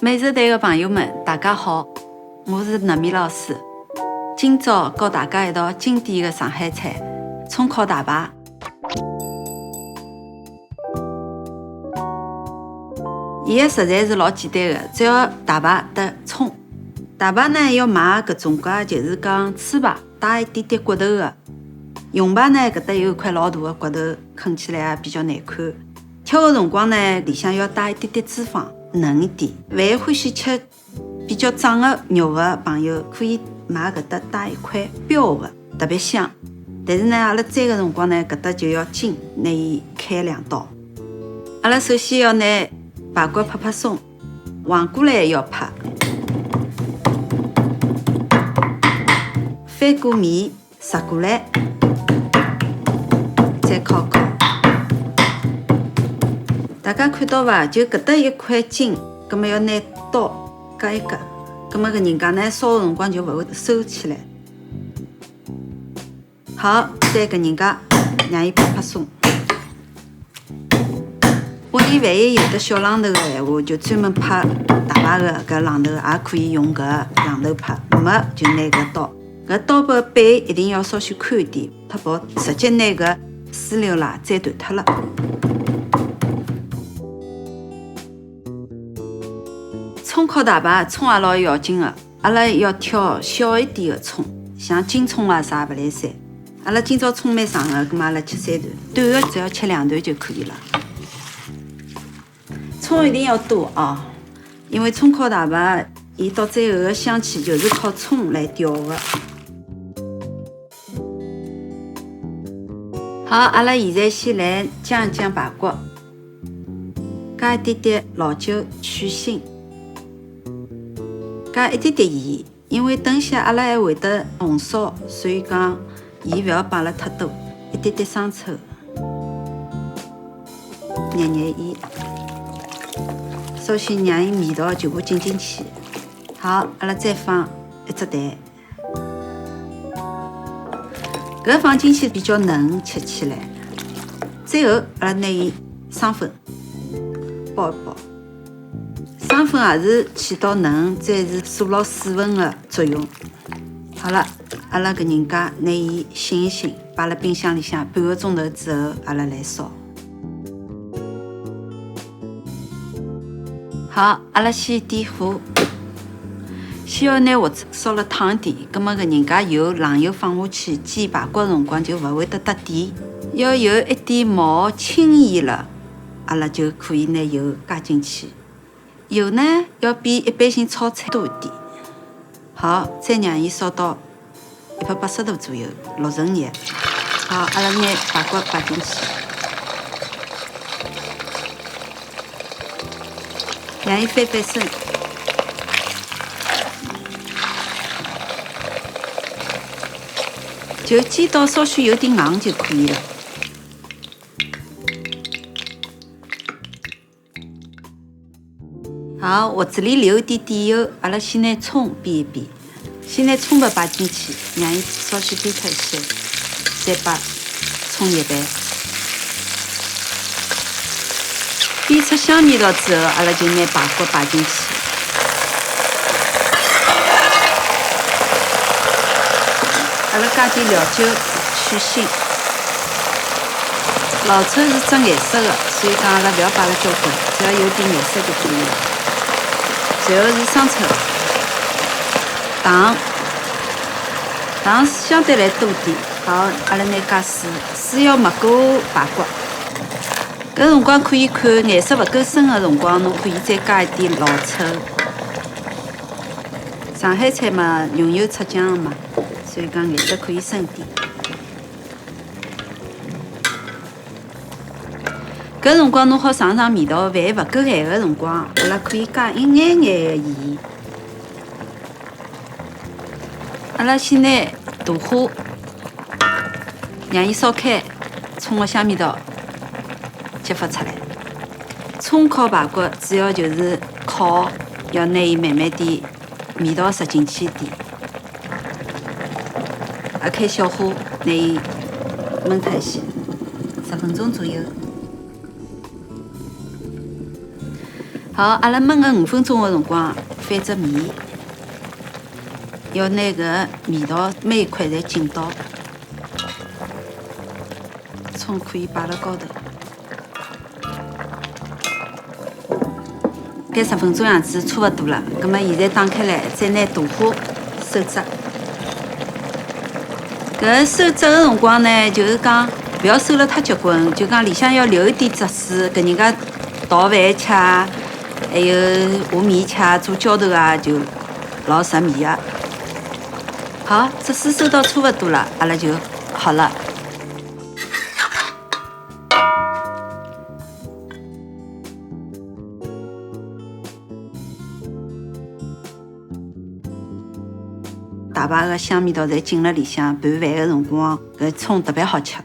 美食队的朋友们，大家好，我是糯米老师。今朝和大家一道经典的上海菜——葱烤大排。伊个食材是老简单的，只要大排搭葱。大排呢要买搿种介，就是讲粗排，带一点点骨头的。雄排呢搿搭有一块老大的骨头，啃起来也比较难看。挑的辰光呢，里向要带一点点脂肪，嫩一点。万一欢喜吃比较胀的肉的朋友，可以买搿搭带一块标的，特别香。但是呢，阿拉煎的辰光呢，搿搭就要精，拿伊开2刀。阿拉首先要拿排骨拍松，黄过来要拍，翻过面，折过来，再烤。大家看到伐？就搿搭一块筋，葛末要拿刀割一割，葛末搿人家呢烧的辰光就勿会收起来。好，再搿人家让伊拍松。屋里万一有得小榔头的闲话，就专门拍大排的搿榔头，也可以用搿榔头拍。没就拿搿刀，搿刀把背一定要稍许宽一点，太薄，直接拿搿丝溜啦斩断脱了。葱烤大排，葱也老要紧的，阿拉要挑小一点的葱，像金葱啊啥勿来三。阿拉今朝葱蛮长的，葛末阿拉切3段，短的只要切2段就可以了。葱一定要多啊，因为葱烤大排，伊到最后的香气就是靠葱来调的。好，阿拉现在先来酱一酱排骨，加一点点老酒去腥。加一点点盐，因为等下阿拉还会得红烧，所以讲盐勿要摆了太多。一点点生抽，热盐，稍许让伊味道全部进去。好，阿拉再放一只蛋，搿放进去比较嫩，吃起来。最后阿拉拿伊生粉包一包。生粉也是起到嫩，再是锁牢水分的作用。好了，阿拉搿人家拿伊醒一醒，摆辣冰箱里向半个钟头之后，阿拉来烧。好，阿拉先点火，先要拿锅子烧了烫一点，葛末搿人家冷油放下去煎排骨的辰光就勿会得搭底。要有一点冒青烟了，阿拉就可以拿油加进去。油呢要比一般性炒菜多一点。好，再让伊烧到180度左右，6成热。好，阿拉拿排骨摆进去，让伊翻身，就煎到稍许有点硬就可以了。好，锅子里留一点点油，阿拉先拿葱煸一煸，先拿葱白摆进去，让伊稍许煸脱一些，再把葱叶拌。煸出香味道之后，阿拉就拿排骨摆进去，阿拉加点料酒去腥。老抽是只颜色的，所以讲阿拉勿要摆了交关，只要有点颜色就可以了。然后是生抽、糖相对来多点。好，阿拉拿加水要没过排骨。搿辰光可以看颜色勿够深的辰光，侬可以再加一点老抽。上海菜嘛，浓油赤酱的嘛，所以讲颜色可以深点。搿辰光侬好尝尝味道，万一勿够咸的辰光，阿拉可以加一眼眼的盐。阿拉先拿大火，让伊烧开，葱的香味道激发出来。葱烤排骨主要就是烤，要拿伊慢慢点味道入进去一点。开小火，拿伊焖脱一些，10分钟左右。好，阿拉焖个5分钟的辰光，翻只面，要拿搿味道每一块侪浸到。葱可以摆辣高头。搿10分钟样子差勿多了，葛末现在打开来，再拿大虾收汁。搿收汁个辰光呢，就是讲勿要收了太结棍，就讲里向要留一点汁水，搿人家倒饭吃，还有下面吃做浇头啊，就老入味个。好，汁水收到差勿多了，阿拉就好了。大排个香味道侪进了里向，拌饭个辰光，搿葱特别好吃。